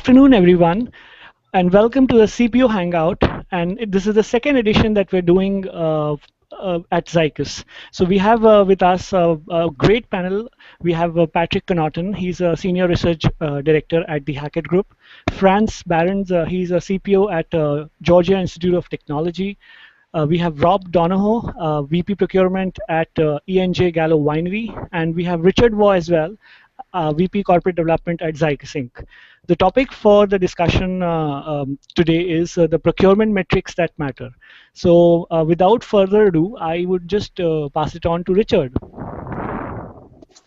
afternoon, everyone, and welcome to the CPO Hangout. And this is the second edition that we're doing at Zycus. So we have with us a great panel. We have Patrick Connaughton. He's a senior research director at the Hackett Group. Frans Barends. He's a CPO at Georgia Institute of Technology. We have Rob Donoho, VP Procurement at ENJ Gallow Winery, and we have Richard Waugh as well, VP Corporate Development at Zycus Inc. The topic for the discussion today is the procurement metrics that matter. So without further ado, I would just pass it on to Richard.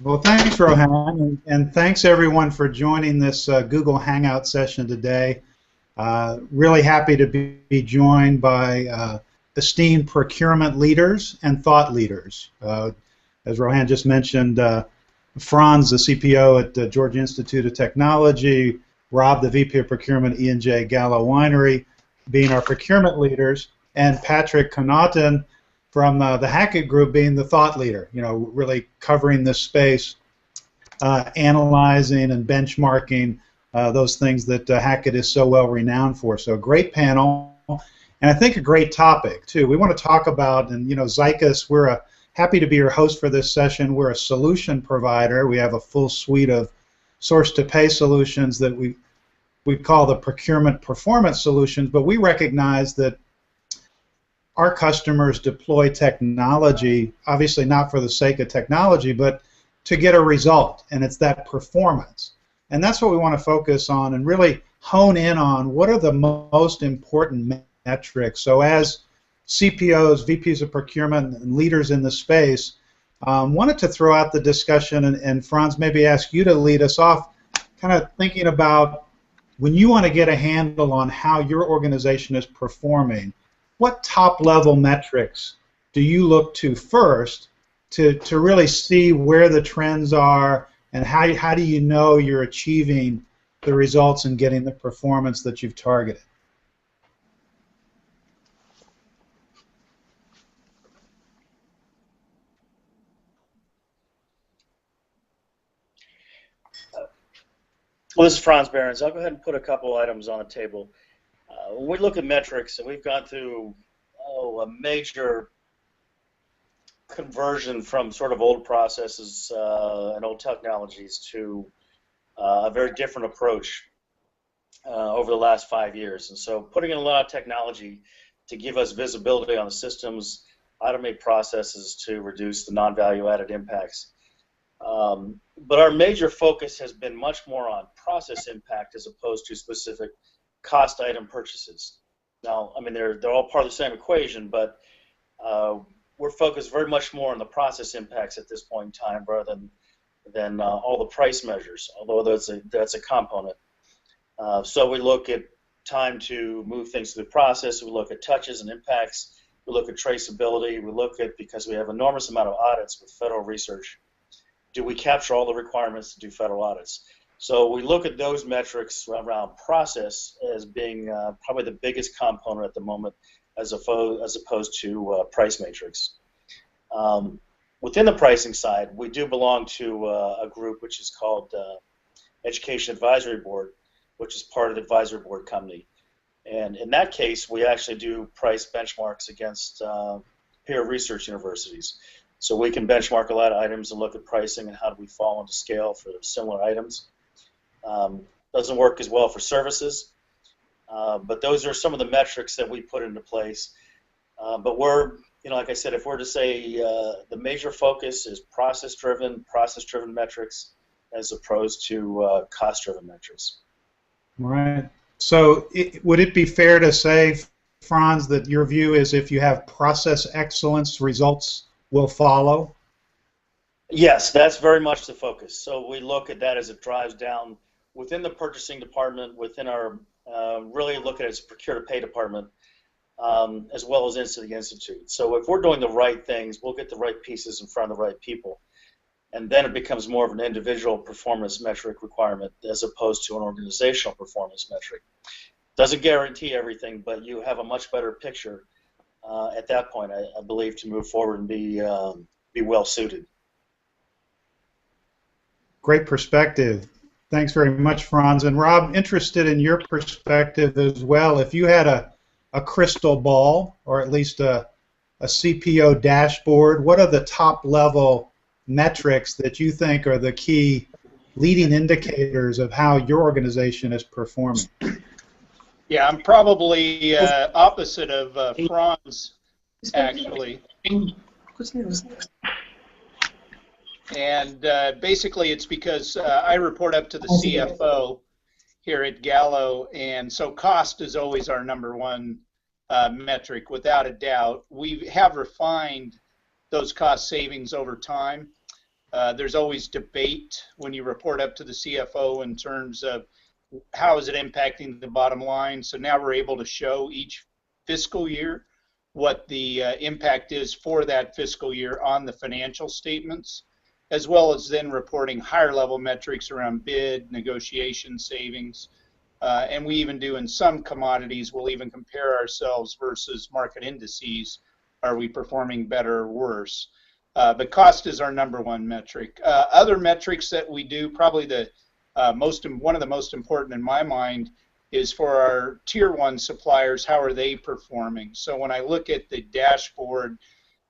Well, thanks, Rohan, and thanks everyone for joining this Google Hangout session today. Really happy to be joined by esteemed procurement leaders and thought leaders. As Rohan just mentioned, Frans, the CPO at the Georgia Institute of Technology, Rob, the VP of Procurement, E&J Gallow Winery, being our procurement leaders, and Patrick Connaughton from the Hackett Group being the thought leader, really covering this space, analyzing and benchmarking those things that Hackett is so well renowned for. So a great panel, and I think a great topic, too. We want to talk about, and Zycus, we're happy to be your host for this session. We're a solution provider. We have a full suite of source-to-pay solutions that we call the procurement performance solutions, but we recognize that our customers deploy technology, obviously not for the sake of technology, but to get a result, and it's that performance. And that's what we want to focus on and really hone in on what are the most important metrics. So as CPOs, VPs of procurement, and leaders in the space, wanted to throw out the discussion, and Frans, maybe ask you to lead us off, kind of thinking about when you want to get a handle on how your organization is performing, what top-level metrics do you look to first to really see where the trends are, and how do you know you're achieving the results and getting the performance that you've targeted? Well, this is Frans Barends. I'll go ahead and put a couple items on the table. When we look at metrics, and we've gone through a major conversion from sort of old processes and old technologies to a very different approach over the last 5 years. And so putting in a lot of technology to give us visibility on the systems, automate processes to reduce the non-value added impacts. But our major focus has been much more on process impact as opposed to specific cost item purchases. Now, I mean, they're all part of the same equation, but we're focused very much more on the process impacts at this point in time rather than all the price measures, although that's a component. So we look at time to move things through the process, we look at touches and impacts, we look at traceability, we look at, because we have an enormous amount of audits with federal research, do we capture all the requirements to do federal audits? So we look at those metrics around process as being probably the biggest component at the moment as opposed to price matrix. Within the pricing side, we do belong to a group which is called Education Advisory Board, which is part of the advisory board company. And in that case, we actually do price benchmarks against peer research universities. So we can benchmark a lot of items and look at pricing and how do we fall into scale for similar items. Doesn't work as well for services, but those are some of the metrics that we put into place. But we're, like I said, if we're to say the major focus is process-driven metrics as opposed to cost-driven metrics. Right. So would it be fair to say, Frans, that your view is if you have process excellence, results will follow? Yes, that's very much the focus. So we look at that as it drives down within the purchasing department, within our, really look at it as a procure-to-pay department, as well as into the institute. So if we're doing the right things, we'll get the right pieces in front of the right people. And then it becomes more of an individual performance metric requirement as opposed to an organizational performance metric. Doesn't guarantee everything, but you have a much better picture at that point, I believe, to move forward and be well suited. Great perspective. Thanks very much, Frans. And Rob, interested in your perspective as well. If you had a crystal ball, or at least a CPO dashboard, what are the top level metrics that you think are the key leading indicators of how your organization is performing? Yeah, I'm probably opposite of Frans, actually. And basically it's because I report up to the CFO here at Gallow, and so cost is always our number one metric, without a doubt. We have refined those cost savings over time. There's always debate when you report up to the CFO in terms of how is it impacting the bottom line. So now we're able to show each fiscal year what the impact is for that fiscal year on the financial statements, as well as then reporting higher level metrics around bid, negotiation savings. And we even do in some commodities, we'll even compare ourselves versus market indices. Are we performing better or worse? But cost is our number one metric. Other metrics that we do, probably the one of the most important in my mind, is for our tier one suppliers. How are they performing? So when I look at the dashboard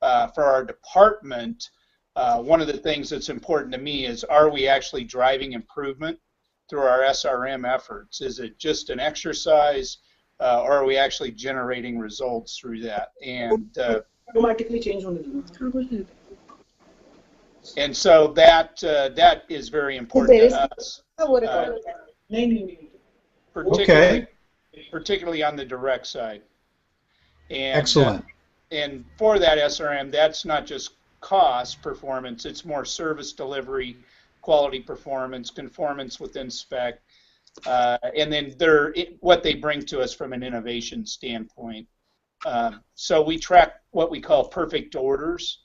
for our department, one of the things that's important to me is, are we actually driving improvement through our SRM efforts? Is it just an exercise, or are we actually generating results through that? And automatically change and so that is very important to us, particularly on the direct side. And, excellent. And for that SRM, that's not just cost performance, it's more service delivery, quality performance, conformance within spec, and then what they bring to us from an innovation standpoint. So we track what we call perfect orders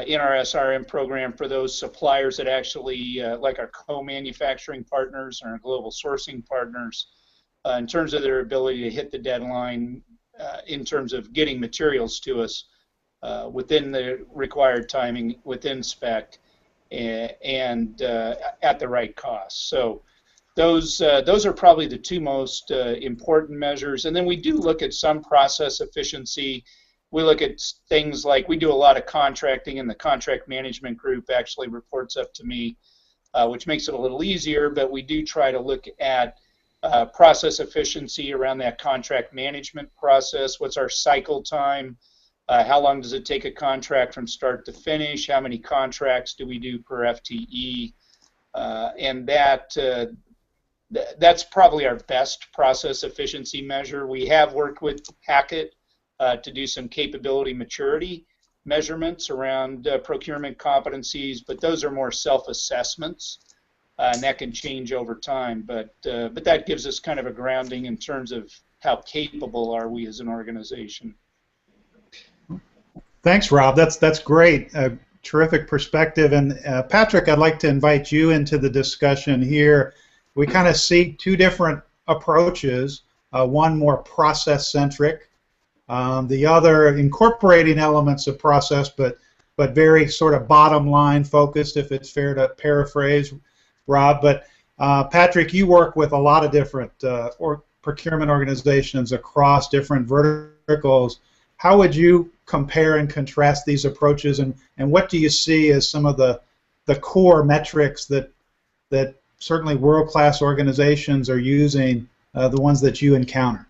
in our SRM program for those suppliers that actually, like our co-manufacturing partners or our global sourcing partners, in terms of their ability to hit the deadline in terms of getting materials to us within the required timing, within spec, and at the right cost. So those are probably the two most important measures. And then we do look at some process efficiency. We look at things like, we do a lot of contracting, and the contract management group actually reports up to me, which makes it a little easier, but we do try to look at process efficiency around that contract management process. What's our cycle time? How long does it take a contract from start to finish? How many contracts do we do per FTE? And that's probably our best process efficiency measure. We have worked with Hackett to do some capability maturity measurements around procurement competencies, but those are more self-assessments, and that can change over time. But that gives us kind of a grounding in terms of how capable are we as an organization. Thanks, Rob. That's great. Terrific perspective. And Patrick, I'd like to invite you into the discussion here. We kind of see two different approaches. One more process-centric, the other incorporating elements of process, but very sort of bottom line focused, if it's fair to paraphrase Rob. But Patrick, you work with a lot of different procurement organizations across different verticals. How would you compare and contrast these approaches, and what do you see as some of the core metrics that certainly world-class organizations are using, the ones that you encounter?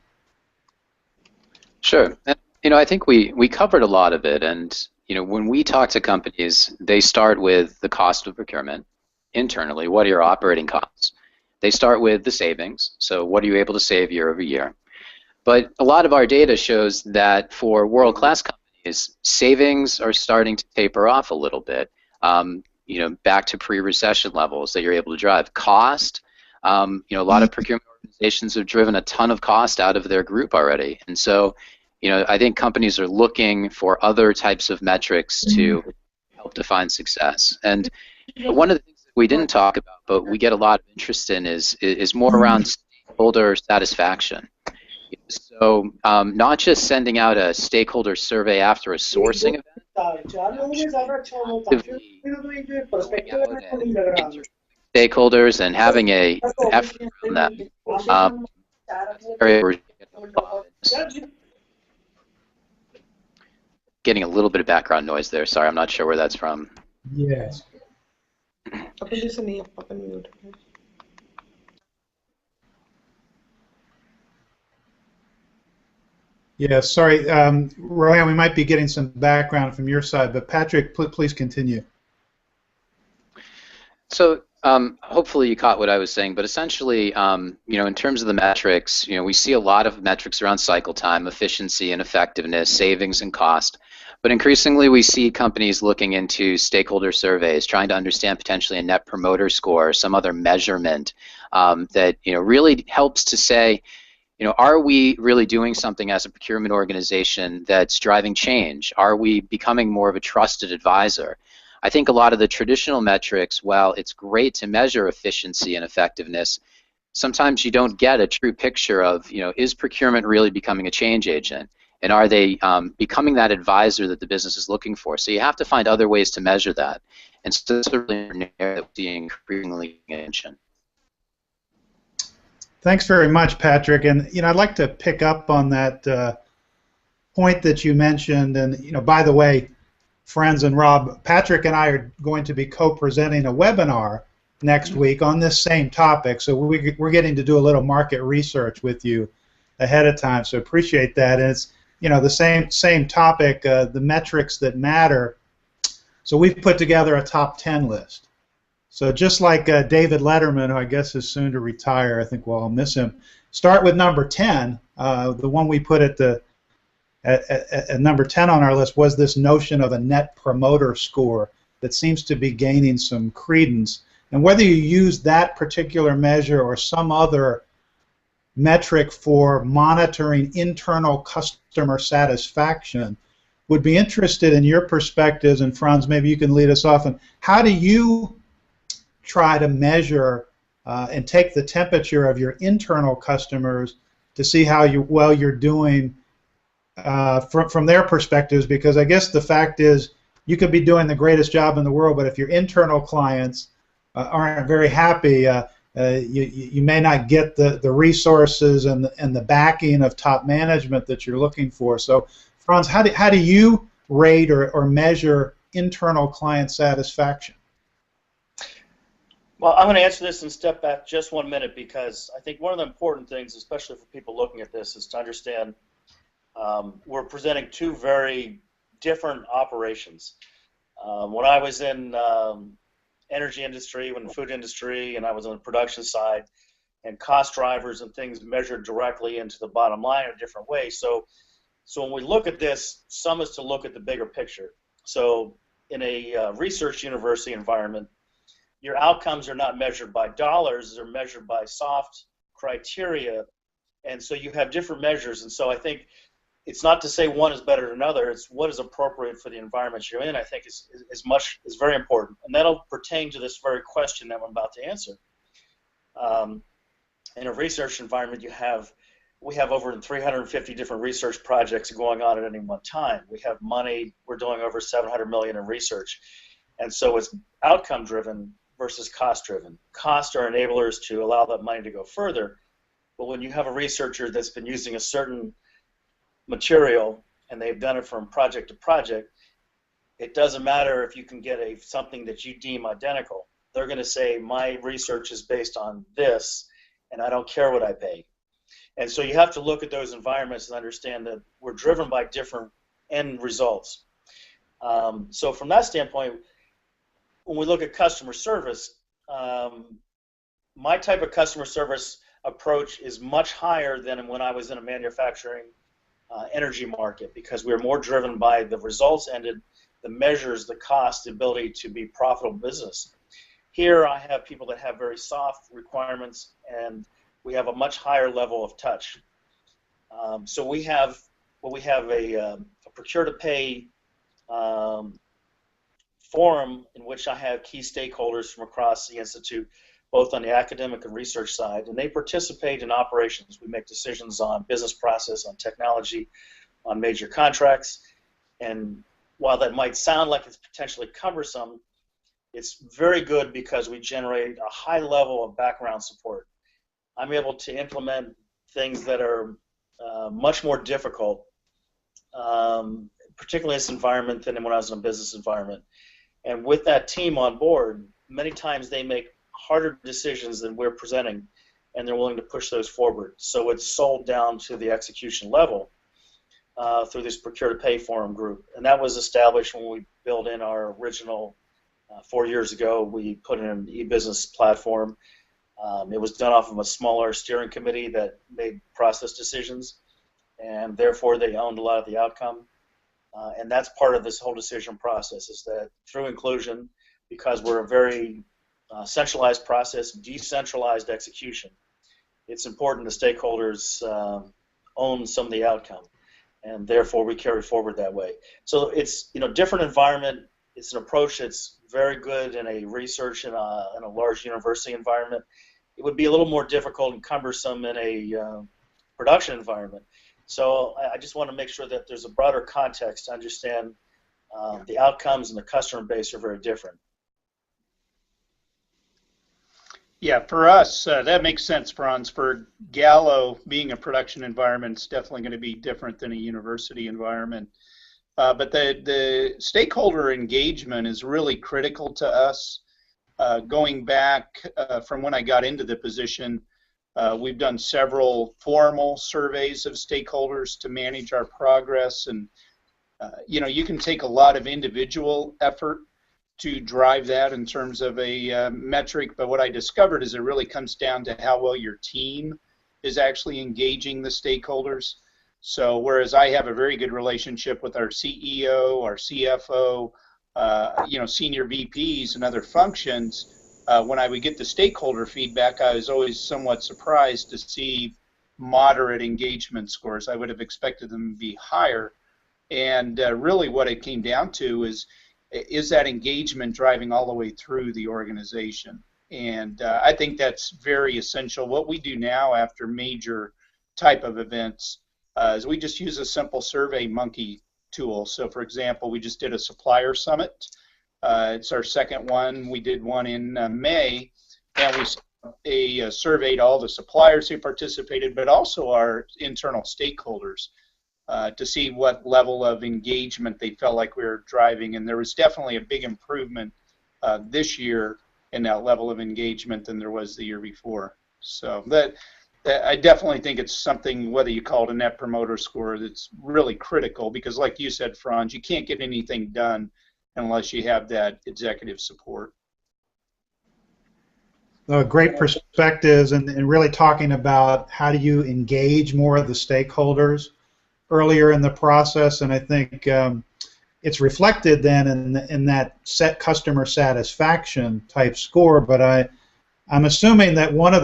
Sure. And, I think we covered a lot of it, and when we talk to companies, they start with the cost of procurement internally. What are your operating costs? They start with the savings. So what are you able to save year over year? But a lot of our data shows that for world-class companies, savings are starting to taper off a little bit. Back to pre-recession levels that you're able to drive. Cost, a lot of procurement organizations have driven a ton of cost out of their group already, and so, I think companies are looking for other types of metrics to help define success. And one of the things that we didn't talk about, but we get a lot of interest in, is more around stakeholder satisfaction. So not just sending out a stakeholder survey after a sourcing event, stakeholders and having an effort on that. Getting a little bit of background noise there. Sorry, I'm not sure where that's from. Yes. Yeah, sorry, Rohan, we might be getting some background from your side, but Patrick, please continue. So hopefully you caught what I was saying, but essentially, in terms of the metrics, we see a lot of metrics around cycle time, efficiency and effectiveness, savings and cost. But increasingly, we see companies looking into stakeholder surveys, trying to understand potentially a net promoter score or some other measurement that really helps to say, are we really doing something as a procurement organization that's driving change? Are we becoming more of a trusted advisor? I think a lot of the traditional metrics, while it's great to measure efficiency and effectiveness, sometimes you don't get a true picture of, is procurement really becoming a change agent? And are they becoming that advisor that the business is looking for? So you have to find other ways to measure that. And so that's really an area that we're seeing increasingly attention. Thanks very much, Patrick. And I'd like to pick up on that point that you mentioned. And by the way, Frans and Rob, Patrick and I are going to be co-presenting a webinar next week on this same topic. So we're getting to do a little market research with you ahead of time. So appreciate that. And it's the same topic, the metrics that matter. So we've put together a top 10 list. So just like David Letterman, who I guess is soon to retire, I think we'll all miss him. Start with number 10. The one we put at number 10 on our list was this notion of a net promoter score that seems to be gaining some credence. And whether you use that particular measure or some other metric for monitoring internal customer satisfaction, would be interested in your perspectives. And Frans, maybe you can lead us off. And how do you try to measure and take the temperature of your internal customers to see how well you're doing from their perspectives? Because I guess the fact is you could be doing the greatest job in the world, but if your internal clients aren't very happy, you may not get the resources and the backing of top management that you're looking for. So, Frans, how do you rate or measure internal client satisfaction? Well, I'm going to answer this and step back just 1 minute, because I think one of the important things, especially for people looking at this, is to understand we're presenting two very different operations. When I was in energy industry, when food industry, and I was on the production side, and cost drivers and things measured directly into the bottom line in a different way. So when we look at this, some is to look at the bigger picture. So in a research university environment, your outcomes are not measured by dollars, they're measured by soft criteria, and so you have different measures. And so I think it's not to say one is better than another, it's what is appropriate for the environment you're in, I think is very important. And that'll pertain to this very question that I'm about to answer. In a research environment, we have over 350 different research projects going on at any one time. We have money, we're doing over 700 million in research. And so it's outcome driven versus cost driven. Costs are enablers to allow that money to go further. But when you have a researcher that's been using a certain material and they've done it from project to project, it doesn't matter if you can get something that you deem identical. They're going to say, my research is based on this, and I don't care what I pay. And so you have to look at those environments and understand that we're driven by different end results. So from that standpoint, when we look at customer service, my type of customer service approach is much higher than when I was in a manufacturing energy market, because we're more driven by the results ended, the measures, the cost, the ability to be profitable business. Here I have people that have very soft requirements, and we have a much higher level of touch. So we have a procure to pay forum in which I have key stakeholders from across the Institute, both on the academic and research side, and they participate in operations. We make decisions on business process, on technology, on major contracts, and while that might sound like it's potentially cumbersome, It's very good because we generate a high level of background support. I'm able to implement things that are much more difficult, particularly in this environment than when I was in a business environment. And with that team on board, many times they make harder decisions than we're presenting, and they're willing to push those forward. So it's sold down to the execution level through this procure-to-pay forum group. And that was established when we built in our original 4 years ago. We put in an e-business platform. It was done off of a smaller steering committee that made process decisions, and therefore they owned a lot of the outcome. And that's part of this whole decision process, is that through inclusion, because we're a very centralized process, decentralized execution, it's important the stakeholders own some of the outcome, and therefore we carry forward that way. So it's, different environment. It's an approach that's very good in a research in a large university environment. It would be a little more difficult and cumbersome in a production environment. So I just want to make sure that there's a broader context to understand the outcomes and the customer base are very different. Yeah, for us, that makes sense, Frans. For Gallow, being a production environment is definitely going to be different than a university environment. But the stakeholder engagement is really critical to us. Going back from when I got into the position, we've done several formal surveys of stakeholders to manage our progress. And, you can take a lot of individual effort to drive that in terms of a metric, but what I discovered is it really comes down to how well your team is actually engaging the stakeholders. So whereas I have a very good relationship with our CEO, our CFO, senior VPs and other functions, when I would get the stakeholder feedback, I was always somewhat surprised to see moderate engagement scores. I would have expected them to be higher. And really what it came down to is that engagement driving all the way through the organization? And I think that's very essential. What we do now after major type of events is we just use a simple Survey Monkey tool. So for example, we just did a supplier summit. It's our second one. We did one in May, and we surveyed all the suppliers who participated, but also our internal stakeholders, to see what level of engagement they felt like we were driving. And there was definitely a big improvement this year in that level of engagement than there was the year before. So I definitely think it's something, whether you call it a Net Promoter Score, that's really critical, because like you said, Frans, you can't get anything done unless you have that executive support. Great perspectives, and really talking about how do you engage more of the stakeholders earlier in the process. And I think it's reflected then in that set customer satisfaction type score. But I'm assuming that one of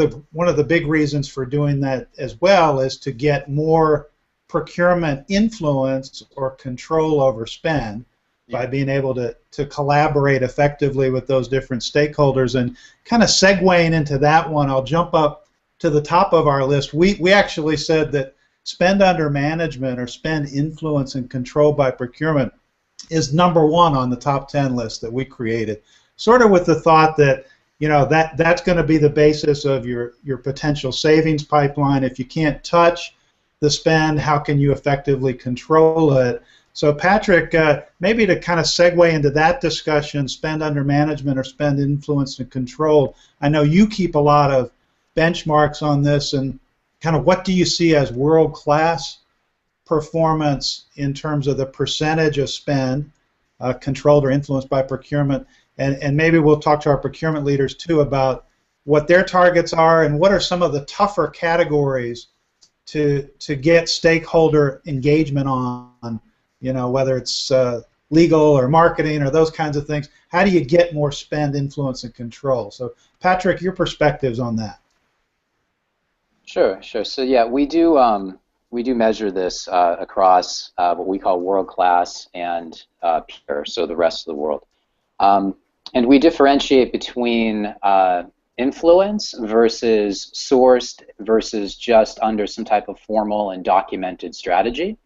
the big reasons for doing that as well is to get more procurement influence or control over spend by being able to collaborate effectively with those different stakeholders. And kind of segueing into that one, I'll jump up to the top of our list. We actually said that spend under management, or spend influence and control by procurement, is number one on the top 10 list that we created, sort of with the thought that that's going to be the basis of your potential savings pipeline. If you can't touch the spend, how can you effectively control it? So Patrick, maybe to kind of segue into that discussion, spend under management or spend influence and control, I know you keep a lot of benchmarks on this, and kind of what do you see as world-class performance in terms of the percentage of spend controlled or influenced by procurement? And maybe we'll talk to our procurement leaders too about what their targets are and what are some of the tougher categories to get stakeholder engagement on, whether it's legal or marketing or those kinds of things. How do you get more spend, influence, and control? So Patrick, your perspectives on that. Sure. So yeah, we do measure this across what we call world-class and peer, so the rest of the world. And we differentiate between influence versus sourced versus just under some type of formal and documented strategy.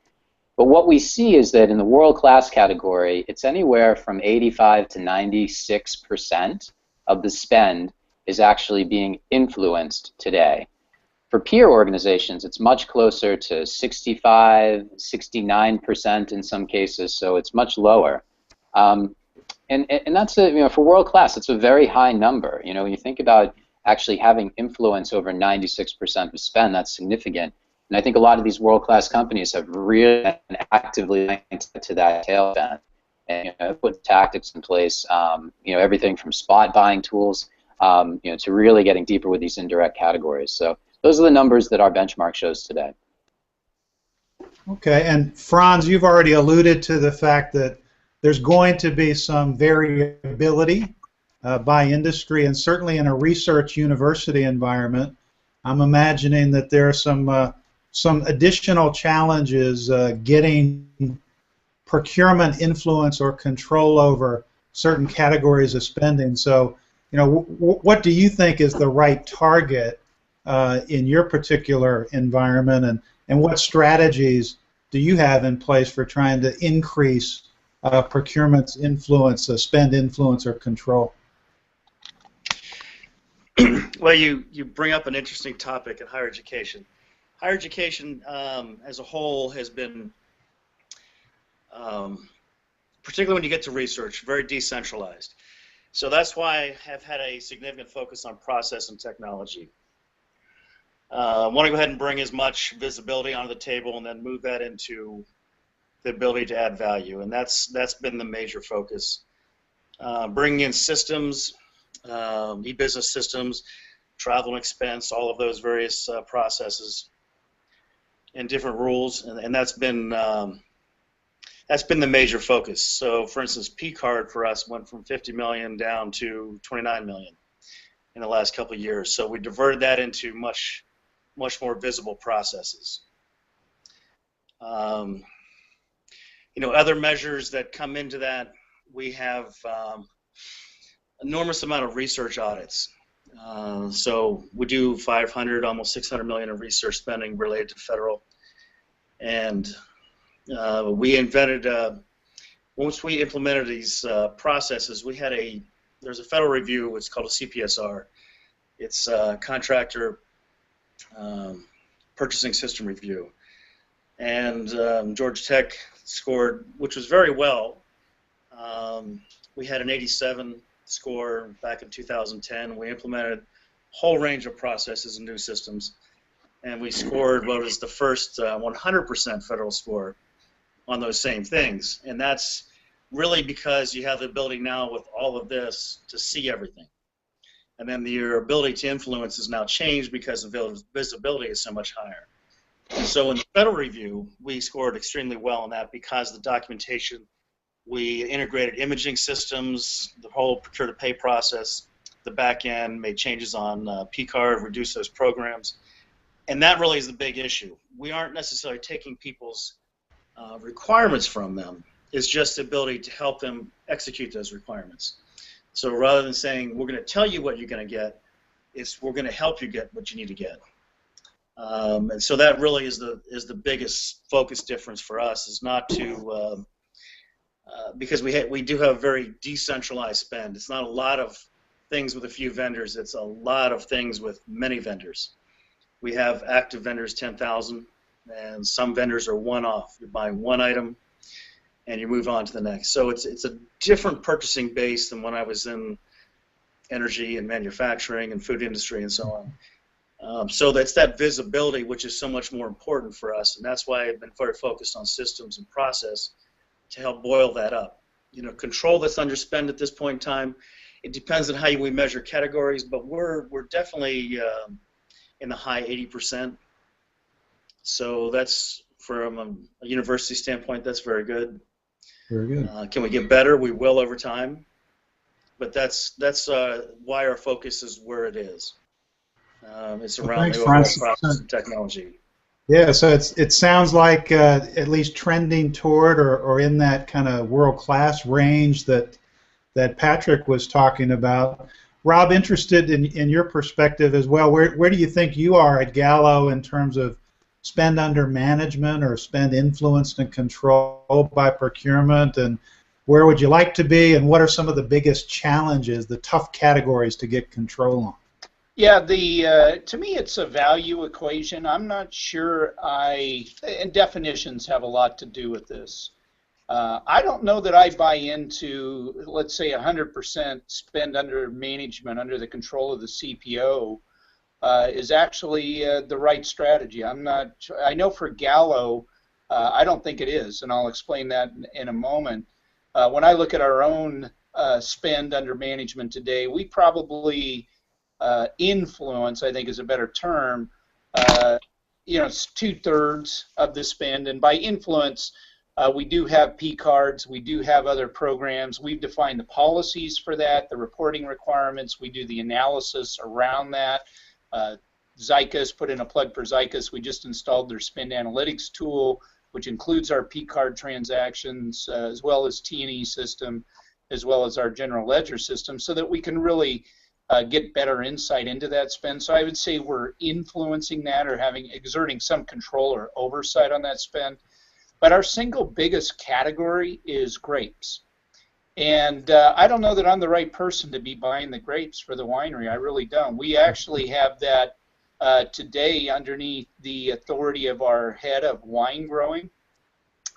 But what we see is that in the world-class category, it's anywhere from 85 to 96% of the spend is actually being influenced today. For peer organizations, it's much closer to 65, 69% in some cases, so it's much lower. And that's for world class, it's a very high number. When you think about actually having influence over 96% of spend, that's significant. And I think a lot of these world-class companies have really been actively linked to that tail spend and put tactics in place. Everything from spot buying tools, to really getting deeper with these indirect categories. So those are the numbers that our benchmark shows today. Okay, and Frans, you've already alluded to the fact that there's going to be some variability by industry, and certainly in a research university environment, I'm imagining that there are some additional challenges getting procurement influence or control over certain categories of spending. So, what do you think is the right target in your particular environment, and what strategies do you have in place for trying to increase procurement's influence, spend influence, or control? Well, you bring up an interesting topic in higher education. Higher education as a whole has been, particularly when you get to research, very decentralized. So that's why I have had a significant focus on process and technology. I want to go ahead and bring as much visibility onto the table and then move that into the ability to add value, and that's been the major focus. Bringing in systems, e-business systems, travel and expense, all of those various processes and different rules, and that's been the major focus. So, for instance, P-card for us went from 50 million down to 29 million in the last couple of years. So we diverted that into much more visible processes. Other measures that come into that, we have enormous amount of research audits. So we do 500, almost 600 million of research spending related to federal. And we invented, once we implemented these processes, there's a federal review, it's called a CPSR. It's Contractor Purchasing System Review. And Georgia Tech scored, which was very well. We had an 87 score back in 2010. We implemented a whole range of processes and new systems, and we scored what was the first 100% federal score on those same things. And that's really because you have the ability now with all of this to see everything. And then your ability to influence is now changed because the visibility is so much higher. So in the federal review, we scored extremely well on that because the documentation, we integrated imaging systems, the whole procure-to-pay process, the back end, made changes on P-card, reduced those programs. And that really is the big issue. We aren't necessarily taking people's requirements from them. It's just the ability to help them execute those requirements. So rather than saying, we're going to tell you what you're going to get, it's we're going to help you get what you need to get. And so that really is the biggest focus difference for us, is not to because we do have very decentralized spend. It's not a lot of things with a few vendors. It's a lot of things with many vendors. We have active vendors, 10,000, and some vendors are one-off. You're buying one item, and you move on to the next. So it's a different purchasing base than when I was in energy and manufacturing and food industry and so on. So that's that visibility which is so much more important for us, and that's why I've been very focused on systems and process to help boil that up. Control that's underspent at this point in time. It depends on how we measure categories, but we're definitely in the high 80%. So that's, from a university standpoint, that's very good. Very good. Can we get better? We will over time. But that's why our focus is where it is. It's around the overall process and technology. Yeah, so it sounds like at least trending toward or in that kind of world-class range that Patrick was talking about. Rob, interested in your perspective as well. Where do you think you are at Gallow in terms of spend under management or spend influenced and controlled by procurement, and where would you like to be, and what are some of the biggest challenges, the tough categories to get control on? Yeah, to me it's a value equation. I'm not sure and definitions have a lot to do with this. I don't know that I buy into, let's say, 100% spend under management, under the control of the CPO, is actually the right strategy. I know for Gallow, I don't think it is, and I'll explain that in a moment. When I look at our own spend under management today, we probably influence, I think is a better term, it's 2/3 of the spend, and by influence, we do have P cards, we do have other programs, we've defined the policies for that, the reporting requirements, we do the analysis around that. Zycus, put in a plug for Zycus, we just installed their spend analytics tool, which includes our P card transactions, as well as T&E system, as well as our general ledger system, so that we can really get better insight into that spend. So I would say we're influencing that, or exerting some control or oversight on that spend. But our single biggest category is grapes. And I don't know that I'm the right person to be buying the grapes for the winery. I really don't. We actually have that today underneath the authority of our head of wine growing.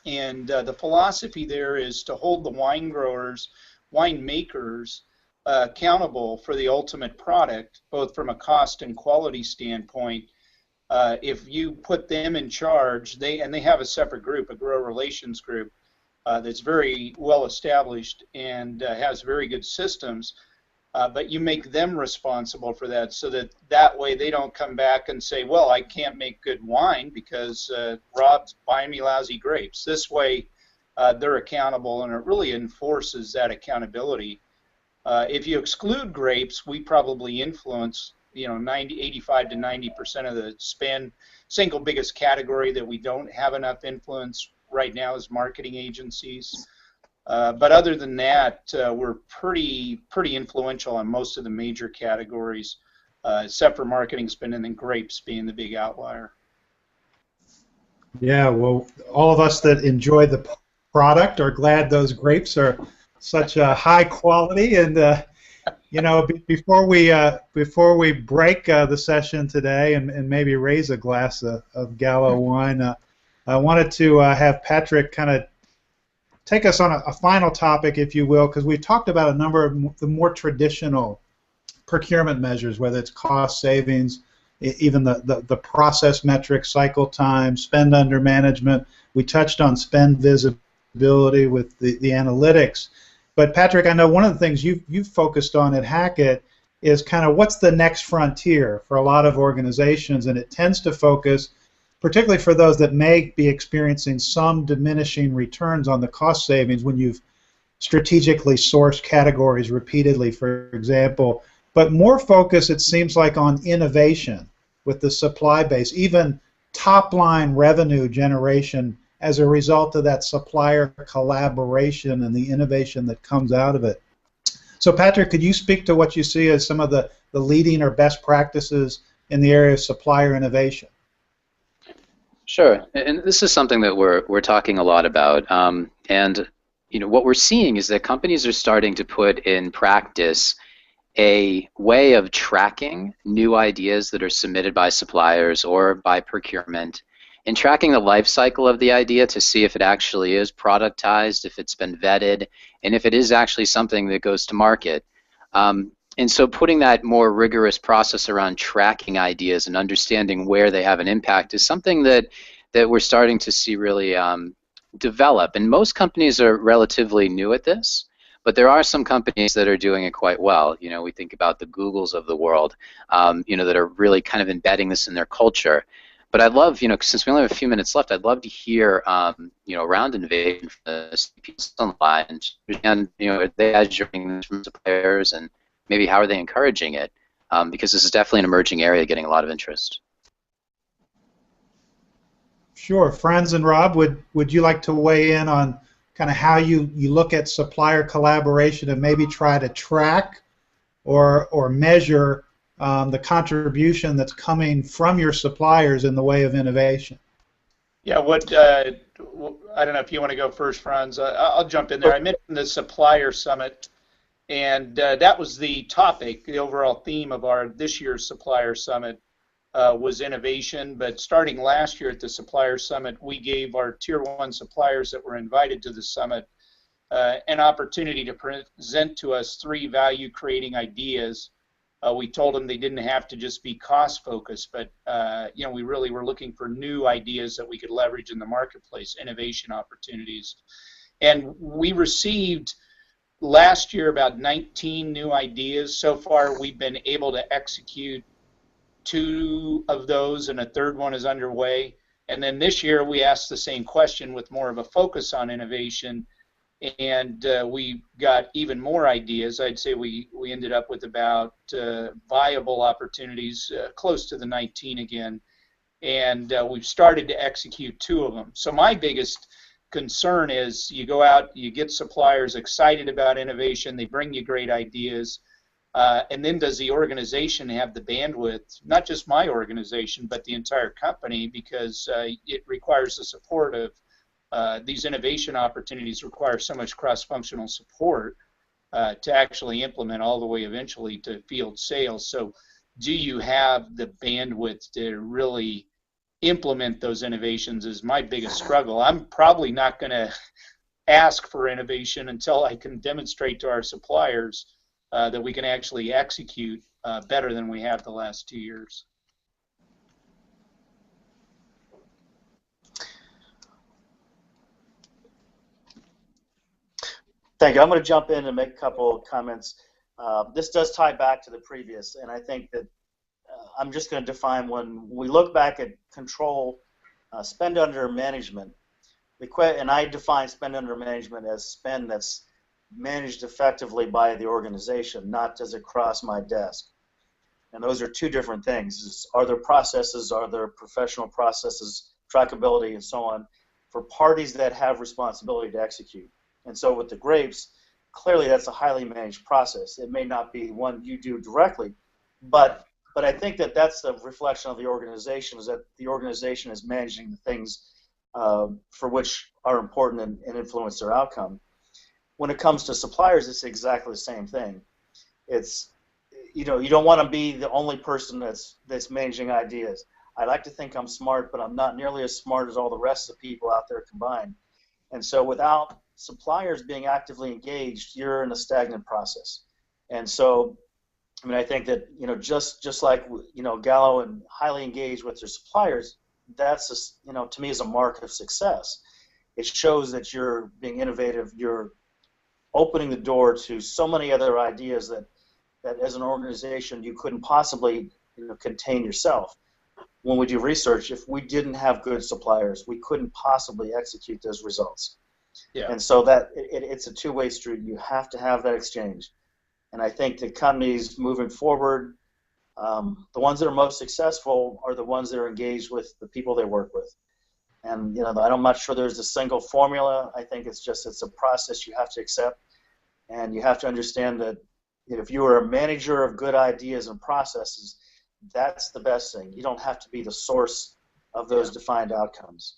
And the philosophy there is to hold the wine growers, winemakers, accountable for the ultimate product, both from a cost and quality standpoint. If you put them in charge, they have a separate group, a grower relations group, that's very well established and has very good systems, but you make them responsible for that, so that way they don't come back and say, well, I can't make good wine because Rob's buying me lousy grapes. This way they're accountable, and it really enforces that accountability. If you exclude grapes, we probably influence 85 to 90% of the spend. Single biggest category that we don't have enough influence right now is marketing agencies. But other than that, we're pretty influential on most of the major categories, except for marketing spend, and then grapes being the big outlier. Yeah, well, all of us that enjoy the product are glad those grapes are such a high quality. And before we break the session today and maybe raise a glass of Gallow wine, I wanted to have Patrick kind of take us on a final topic, if you will, because we've talked about a number of the more traditional procurement measures, whether it's cost savings, even the process metrics, cycle time, spend under management. We touched on spend visibility with the analytics. But Patrick, I know one of the things you've focused on at Hackett is kind of what's the next frontier for a lot of organizations, and it tends to focus, particularly for those that may be experiencing some diminishing returns on the cost savings when you've strategically sourced categories repeatedly, for example, but more focus, it seems like, on innovation with the supply base, even top-line revenue generation as a result of that supplier collaboration and the innovation that comes out of it. So Patrick, could you speak to what you see as some of the leading or best practices in the area of supplier innovation? Sure, and this is something that we're talking a lot about, and what we're seeing is that companies are starting to put in practice a way of tracking new ideas that are submitted by suppliers or by procurement, and tracking the life cycle of the idea to see if it actually is productized, if it's been vetted, and if it is actually something that goes to market. And so putting that more rigorous process around tracking ideas and understanding where they have an impact is something that we're starting to see really develop. And most companies are relatively new at this, but there are some companies that are doing it quite well. We think about the Googles of the world, that are really kind of embedding this in their culture. But I'd love, since we only have a few minutes left, I'd love to hear, around innovation from the CPOs online, and are they measuring this from suppliers, and maybe how are they encouraging it? Because this is definitely an emerging area getting a lot of interest. Sure. Frans and Rob, would you like to weigh in on kind of how you look at supplier collaboration and maybe try to track or measure the contribution that's coming from your suppliers in the way of innovation? Yeah, I don't know if you want to go first, Frans. I'll jump in there. I mentioned the supplier summit, and that was the topic. The overall theme of this year's supplier summit was innovation. But starting last year at the supplier summit, we gave our tier 1 suppliers that were invited to the summit an opportunity to present to us 3 value-creating ideas. We told them they didn't have to just be cost-focused, but we really were looking for new ideas that we could leverage in the marketplace, innovation opportunities. And we received last year about 19 new ideas. So far, we've been able to execute 2 of those, and a 3rd one is underway. And then this year, we asked the same question with more of a focus on innovation, and we got even more ideas. I'd say we ended up with about viable opportunities close to the 19 again, and we've started to execute 2 of them. So my biggest concern is you go out, you get suppliers excited about innovation, they bring you great ideas, and then does the organization have the bandwidth, not just my organization, but the entire company, because it requires the support of these innovation opportunities require so much cross-functional support to actually implement all the way eventually to field sales. So do you have the bandwidth to really implement those innovations is my biggest struggle. I'm probably not going to ask for innovation until I can demonstrate to our suppliers that we can actually execute better than we have the last 2 years. Thank you. I'm going to jump in and make a couple of comments. This does tie back to the previous, and I think that I'm just going to define when we look back at control, spend under management, and I define spend under management as spend that's managed effectively by the organization, not does it cross my desk. And those are 2 different things. Are there processes, are there professional processes, trackability, and so on, for parties that have responsibility to execute. And so with the grapes, clearly that's a highly managed process. It may not be one you do directly, but I think that that's the reflection of the organization, is that the organization is managing the things for which are important and influence their outcome. When it comes to suppliers, it's exactly the same thing. It's, you don't want to be the only person that's managing ideas. I like to think I'm smart, but I'm not nearly as smart as all the rest of the people out there combined. And so without suppliers being actively engaged, you're in a stagnant process. And so, I think that, just like, Gallow and highly engaged with their suppliers, that's, to me is a mark of success. It shows that you're being innovative, you're opening the door to so many other ideas that as an organization you couldn't possibly, contain yourself. When we do research, if we didn't have good suppliers, we couldn't possibly execute those results. Yeah. And so that it's a 2-way street. You have to have that exchange. And I think the companies moving forward, the ones that are most successful are the ones that are engaged with the people they work with. And I'm not sure there's a single formula. I think it's a process you have to accept, and you have to understand that if you are a manager of good ideas and processes, that's the best thing. You don't have to be the source of those defined outcomes.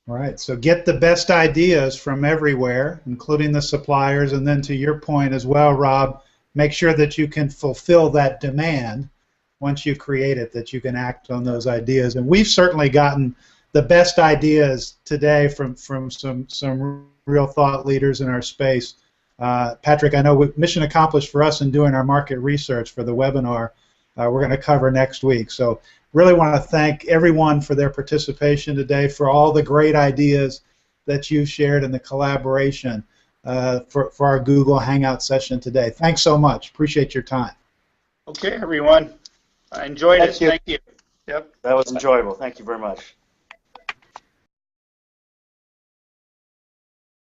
Right. So get the best ideas from everywhere, including the suppliers, and then to your point as well, Rob, make sure that you can fulfill that demand once you create it, that you can act on those ideas. And we've certainly gotten the best ideas today from some real thought leaders in our space. Patrick, I know mission accomplished for us in doing our market research for the webinar we're going to cover next week. So really want to thank everyone for their participation today, for all the great ideas that you shared in the collaboration for our Google Hangout session today. Thanks so much. Appreciate your time. Okay, everyone. I enjoyed it. Thank you. Yep. That was enjoyable. Thank you very much.